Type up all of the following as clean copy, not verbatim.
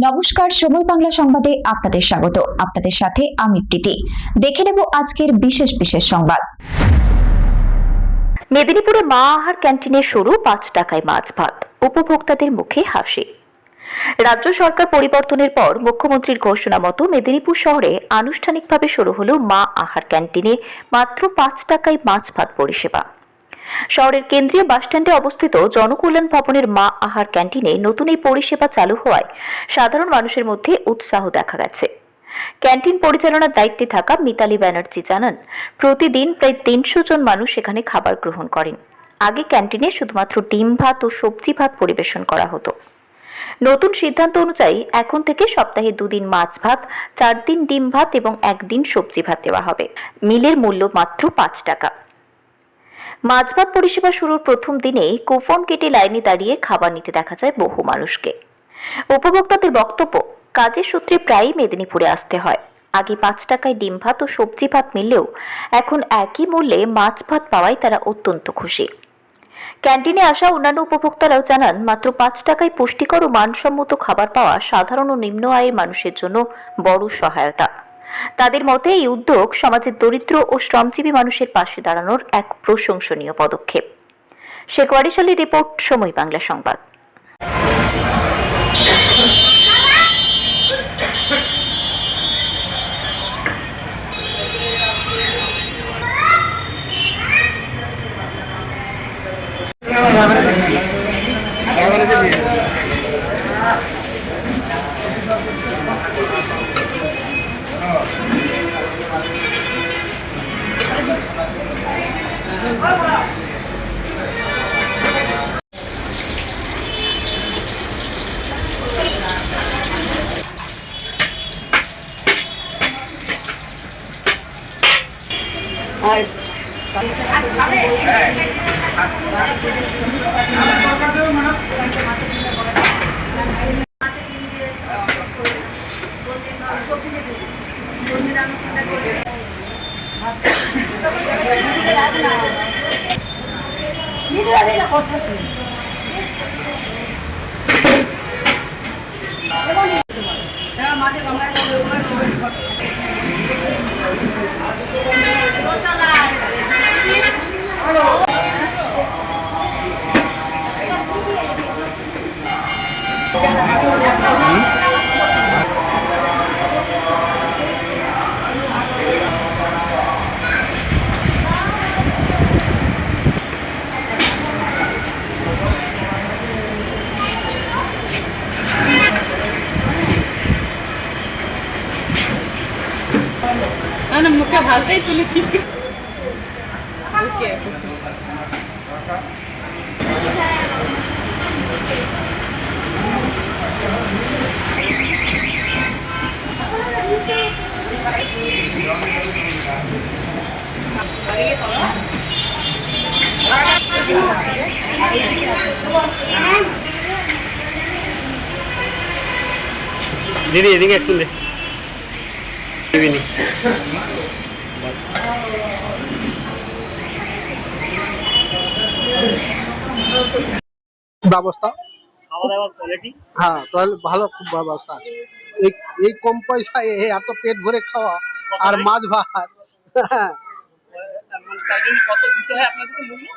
নমস্কার, সময় বাংলা সংবাদে আপনাদের স্বাগত। আপনাদের সাথে আমি প্রীতি। দেখে নেব আজকের বিশেষ সংবাদ। মেদিনীপুরে মা আহার ক্যান্টিনে শুরু 5 টাকায় মাছ ভাত, উপভোক্তাদের মুখে হাসি। রাজ্য সরকার পরিবর্তনের পর মুখ্যমন্ত্রীর ঘোষণা মতো মেদিনীপুর শহরে আনুষ্ঠানিকভাবে শুরু হলো মা আহার ক্যান্টিনে মাত্র 5 টাকায় মাছ ভাত পরিষেবা। শহরের কেন্দ্রীয় বাসস্ট্যান্ডে অবস্থিত জনকল্যাণ ভবনের মা আহার ক্যান্টিনে নতুন এই পরিষেবা চালু হওয়ায় সাধারণ মানুষের মধ্যে উৎসাহ দেখা গেছে। ক্যান্টিন পরিচালনার দায়িত্বে থাকা মিতালি ব্যানার্জি জানান, প্রতিদিন প্রায় 300 জন মানুষ এখানে খাবার গ্রহণ করেন। আগে ক্যান্টিনে শুধুমাত্র ডিম ভাত ও সবজি ভাত পরিবেশন করা হতো। নতুন সিদ্ধান্ত অনুযায়ী এখন থেকে সপ্তাহে 2 দিন মাছ ভাত, 4 দিন ডিম ভাত এবং 1 দিন সবজি ভাত দেওয়া হবে। মিলের মূল্য মাত্র 5 টাকা। মাছ ভাত পরিষেবা শুরুর প্রথম দিনেই কুপন কেটে লাইনে দাঁড়িয়ে খাবার নিতে দেখা যায় বহু মানুষকে। উপভোক্তাদের বক্তব্য, কাজের সূত্রে প্রায়ই মেদিনীপুরে আসতে হয়। আগে 5 টাকায় ডিম ভাত ও সবজি ভাত মিললেও এখন একই মূল্যে মাছ ভাত পাওয়ায় তারা অত্যন্ত খুশি। ক্যান্টিনে আসা অন্যান্য উপভোক্তারাও জানান, মাত্র 5 টাকায় পুষ্টিকর ও মানসম্মত খাবার পাওয়া সাধারণ ও নিম্ন আয়ের মানুষের জন্য বড় সহায়তা। তাদের মতে এই উদ্যোগ সমাজের দরিদ্র ও শ্রমজীবী মানুষের পাশে দাঁড়ানোর এক প্রশংসনীয় পদক্ষেপ। শেখওয়ারি শালীর রিপোর্ট, সময় বাংলা সংবাদ। না মুখে ভালটাই তুলে কিন্তু দিদি এদিকে একটু ব্যবস্থা খাওয়া দাওয়ার কোয়ালিটি, হ্যাঁ তাহলে ভালো, খুব ব্যবস্থা আছে। এই কম পয়সায় এত পেট ভরে খাওয়া আর মাছ ভাত, কত দিতে হয় আপনাদেরকে মূল্য?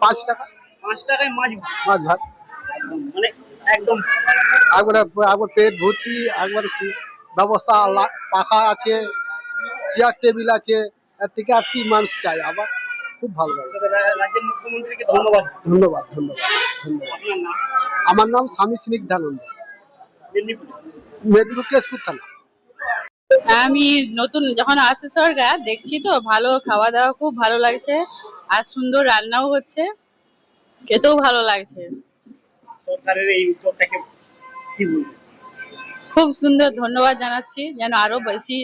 5 টাকা 5 টাকায় মাছ ভাত, মানে একদম একবার পেট ভর্তি, একবার ব্যবস্থা, পাখা আছে, চেয়ার টেবিল আছে, এর থেকে আর কি মানুষ চাই। আবার খুব ভালো লাগে। রাজ্যের মুখ্যমন্ত্রীকে ধন্যবাদ। ধন্যবাদ ধন্যবাদ ধন্যবাদ। আপনার নাম? আমার নাম স্বামী স্নিগ্ধানন্দ, মেদিনীপুর কেশপুর থানা। আমি নতুন যখন আসছে সরকার দেখছি তো ভালো খাওয়া দাওয়া, খুব ভালো লাগছে আর সুন্দর রান্নাও হচ্ছে, খেতেও ভালো লাগছে। সরকারের এই উদ্যোগটাকে কি বলবো, খুব সুন্দর, ধন্যবাদ জানাচ্ছি। যেন আরো বেশি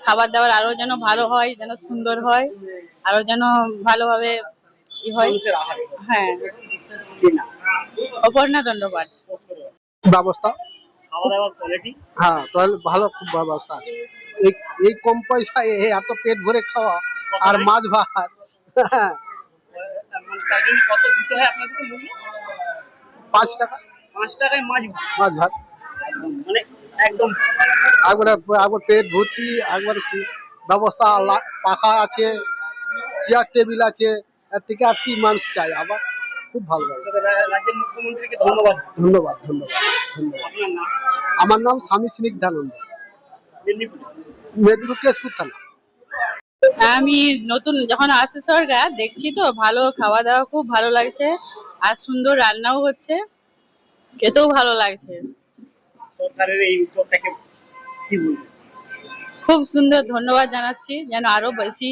খাবার দাবার আরো যেন ভালো হয়, যেন সুন্দর হয়, আরো যেন ভালোভাবে হয়। হ্যাঁ, অপর্ণা ধন্যবাদ। ব্যবস্থা খাওয়া দাওয়ার কোয়ালিটি, হ্যাঁ তাহলে ভালো, খুব ব্যবস্থা আছে। এই কম পয়সায় এত পেট ভরে খাওয়া আর মাছ ভাত, কত দিতে হয় আপনাদেরকে মূল্য? 5 টাকা 5 টাকায় মাছ ভাত। মানে একদম একবারে একবার পেট ভর্তি, একবারে ব্যবস্থা পাখা আছে, চেয়ার টেবিল আছে, এর থেকে আর কি মানুষ চাই। আবার খুব ভালো লাগে। রাজ্যের মুখ্যমন্ত্রীকে ধন্যবাদ। ধন্যবাদ ধন্যবাদ ধন্যবাদ। আপনার নাম? আমার নাম স্বামী স্নিগ্ধানন্দ, মেদিনীপুর। মেদিনীপুর কেশপুর থানা। আমি নতুন যখন আসছে সরকার দেখছি তো ভালো খাওয়া দাওয়া খুব ভালো লাগছে আর সুন্দর রান্নাও হচ্ছে, খেতেও ভালো লাগছে। সরকারের এই উদ্যোগটাকে কি বলবেন? খুব সুন্দর, ধন্যবাদ জানাচ্ছি। যেন আরো বেশি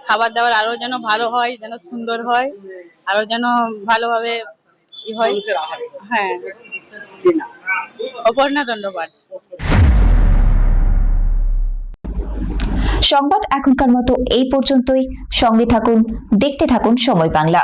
খাবার দাবার আরো যেন ভালো হয়, যেন সুন্দর হয়, আরো যেন ভালোভাবে হয়। মানুষের আহারে হ্যাঁ, কি না? অপর্ণা দণ্ডপাঠ। সংবাদ এখনকার মতো এই পর্যন্তই। সঙ্গে থাকুন, দেখতে থাকুন সময় বাংলা।